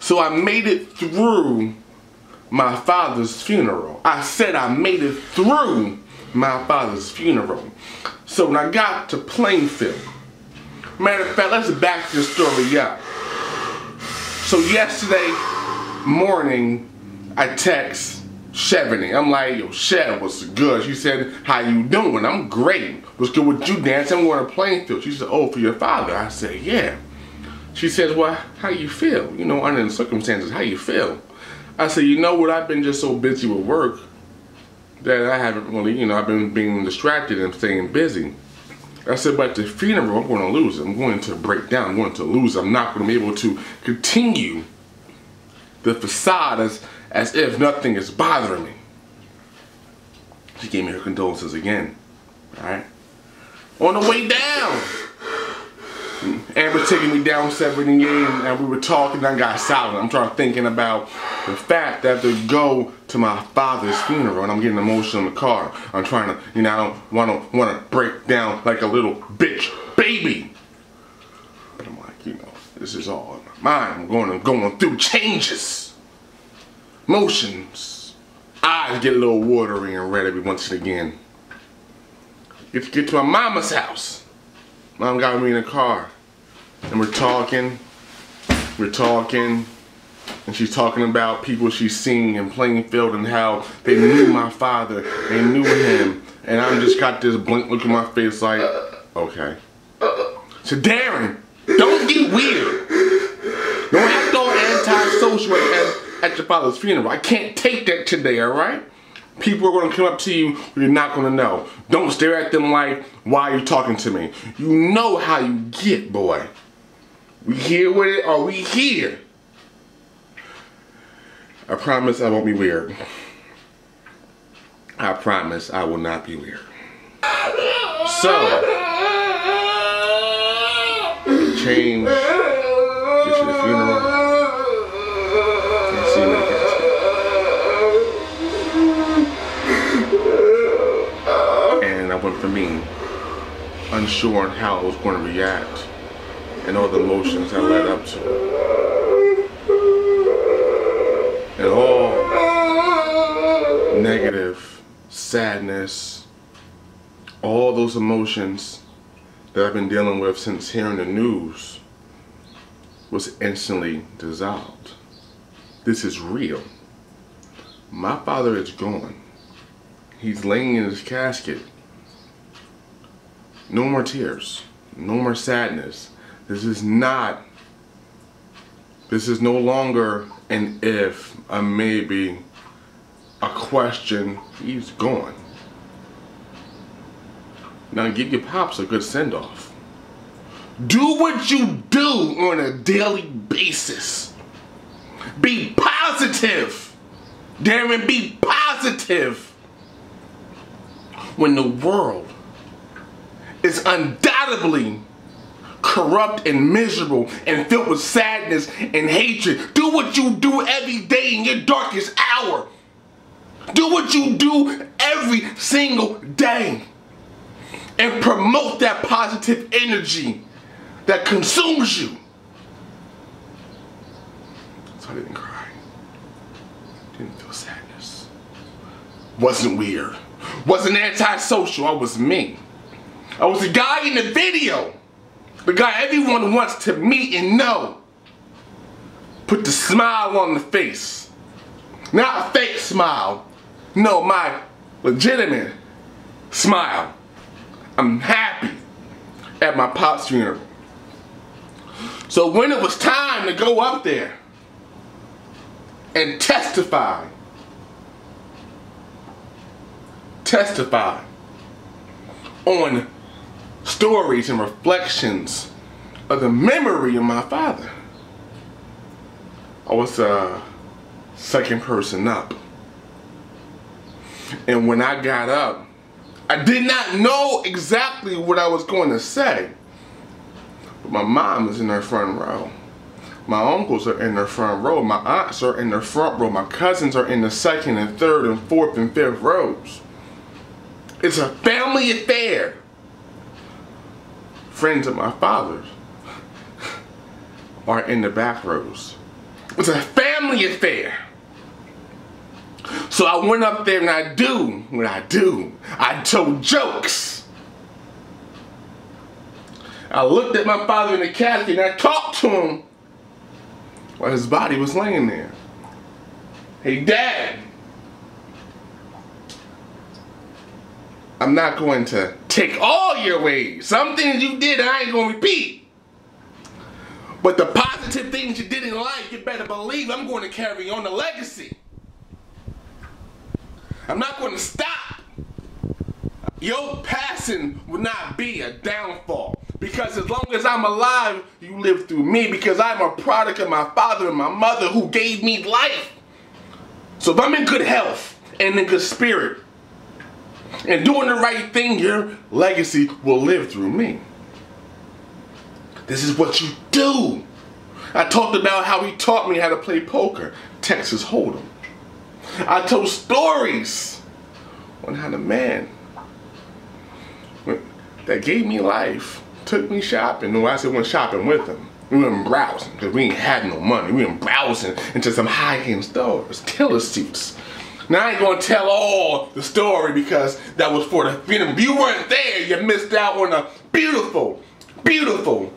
So I made it through my father's funeral. I said I made it through my father's funeral. So when I got to Plainfield, matter of fact, let's back this story up. So yesterday morning, I text Chevany. I'm like, yo, Chev, what's good? She said, how you doing? I'm great. What's good with you, Dan? I'm going to Plainfield. She said, oh, for your father? I said, yeah. She says, well, how you feel? You know, under the circumstances, how you feel? I said, you know what? I've been just so busy with work that I haven't really, you know, I've been being distracted and staying busy. I said, but at the funeral, I'm going to lose it. I'm going to break down. I'm going to lose it. I'm not going to be able to continue the facade as if nothing is bothering me. She gave me her condolences again. Alright? On the way down, Amber taking me down 78, and we were talking, and I got silent. I'm thinking about the fact that to go to my father's funeral, and I'm getting emotional in the car. I'm trying to, you know, I don't want to break down like a little bitch baby. But I'm like, you know, this is all in my mind. I'm going through changes, emotions. Eyes get a little watery and red every once and again. Get to my mama's house. Mom got me in the car, and we're talking, and she's talking about people she's seen in Plainfield and how they knew my father, they knew him, and I just got this blank look in my face like, okay. So Darren, don't get weird. Don't act all antisocial at your father's funeral. I can't take that today, alright? People are going to come up to you, you're not going to know. Don't stare at them like, why are you talking to me? You know how you get, boy. We here with it, or we here. I promise I won't be weird. I promise I will not be weird. So, change, get to the funeral, and see me again. For me, unsure on how I was going to react and all the emotions that led up to it. And all negative, sadness, all those emotions that I've been dealing with since hearing the news was instantly dissolved. This is real. My father is gone. He's laying in his casket. No more tears, no more sadness. This is no longer an if, a maybe, a question. He's gone. Now give your pops a good send-off. Do what you do on a daily basis. Be positive. Darren, be positive. When the world is undoubtedly corrupt and miserable and filled with sadness and hatred. Do what you do every day in your darkest hour. Do what you do every single day. And promote that positive energy that consumes you. So I didn't cry. Didn't feel sadness. Wasn't weird. Wasn't antisocial. I was me. I was the guy in the video. The guy everyone wants to meet and know. Put the smile on the face. Not a fake smile. No, my legitimate smile. I'm happy at my pop's funeral. So when it was time to go up there and testify on stories and reflections of the memory of my father, I was second person up. And when I got up, I did not know exactly what I was going to say. But my mom is in her front row. My uncles are in their front row. My aunts are in the front row. My cousins are in the second and third and fourth and fifth rows. It's a family affair. Friends of my father's are in the back rows. It was a family affair. So I went up there and I do what I do. I told jokes. I looked at my father in the casket and I talked to him while his body was laying there. Hey, Dad, I'm not going to take all your ways. Some things you did I ain't going to repeat. But the positive things you did in life, you better believe I'm going to carry on the legacy. I'm not going to stop. Your passing will not be a downfall. Because as long as I'm alive, you live through me. Because I'm a product of my father and my mother who gave me life. So if I'm in good health and in good spirit and doing the right thing, your legacy will live through me. This is what you do. I talked about how he taught me how to play poker, Texas Hold'em. I told stories on how the man that gave me life took me shopping. No, I said went shopping with him. We went browsing because we ain't had no money. We went browsing into some high-end stores, killer suits. Now I ain't gonna tell all the story because that was for the funeral. If you weren't there, you missed out on a beautiful, beautiful,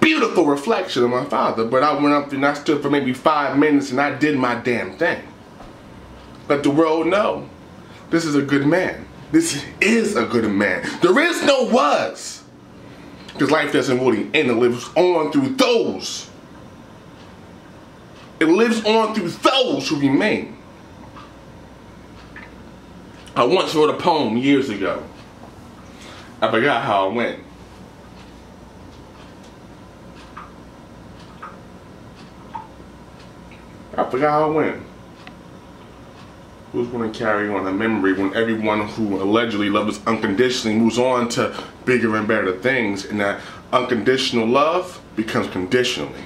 beautiful reflection of my father. But I went up and I stood for maybe 5 minutes and I did my damn thing. Let the world know this is a good man. This is a good man. There is no was. Because life doesn't really end. It lives on through those. It lives on through those who remain. I once wrote a poem years ago. I forgot how it went. I forgot how it went. Who's going to carry on a memory when everyone who allegedly loves us unconditionally moves on to bigger and better things, and that unconditional love becomes conditionally?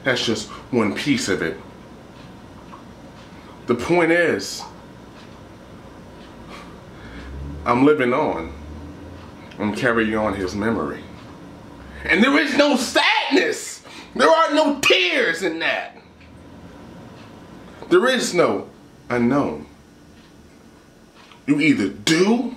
That's just one piece of it. The point is, I'm living on. I'm carrying on his memory. And there is no sadness. There are no tears in that. There is no unknown. You either do